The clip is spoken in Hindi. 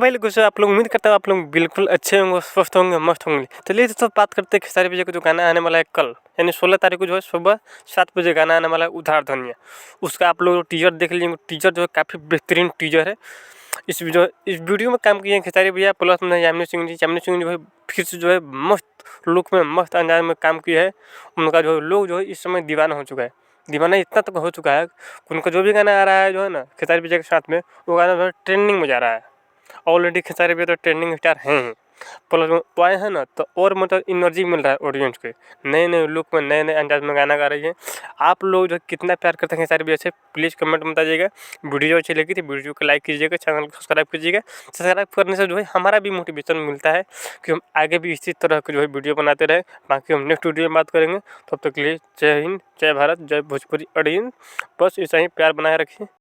भाई लोग आप लोग उम्मीद करता हूँ आप लोग बिल्कुल अच्छे होंगे, स्वस्थ होंगे, मस्त होंगे। चलिए तो बात करते हैं खेसारी भैया का जो गाना आने वाला है कल, यानी 16 तारीख को जो है सुबह 7 बजे गाना आने वाला है उधार धनिया। उसका आप लोग टीजर देख लीजिए। टीजर जो है काफ़ी बेहतरीन टीजर है। इस वीडियो में काम किए हैं खेसारी भैया प्लस में यामिनी सिंह जी। यामिनी सिंह जो है फिर से जो है मस्त लुक में, मस्त अंदाज में काम किया है। उनका जो लोग जो है इस समय दीवाना हो चुका है। दीवाना इतना तक हो चुका है उनका जो भी गाना आ रहा है जो है ना खेसारी भैया के साथ में, वो गाना जो है ट्रेंडिंग में जा रहा है। ऑलरेडी खेसारी भैया तो ट्रेंडिंग स्टार हैं ही, प्लस वो आए हैं ना तो और मतलब एनर्जी मिल रहा है ऑडियंस के। नए नए लुक में, नए नए अंदाज में गाना गा रही है। आप लोग जो कितना प्यार करते हैं खेसारी भैया से प्लीज़ कमेंट में बताइएगा। वीडियो अच्छी लगी थी वीडियो को लाइक कीजिएगा, चैनल को सब्सक्राइब कीजिएगा। सब्सक्राइब करने से जो है हमारा भी मोटिवेशन मिलता है कि हम आगे भी इसी तरह के जो है वीडियो बनाते रहें। बाकी हम नेक्स्ट वीडियो में बात करेंगे। तब तक के लिए जय हिंद, जय भारत, जय भोजपुरी ऑडियंस। बस ऐसा ही प्यार बनाए रखिए।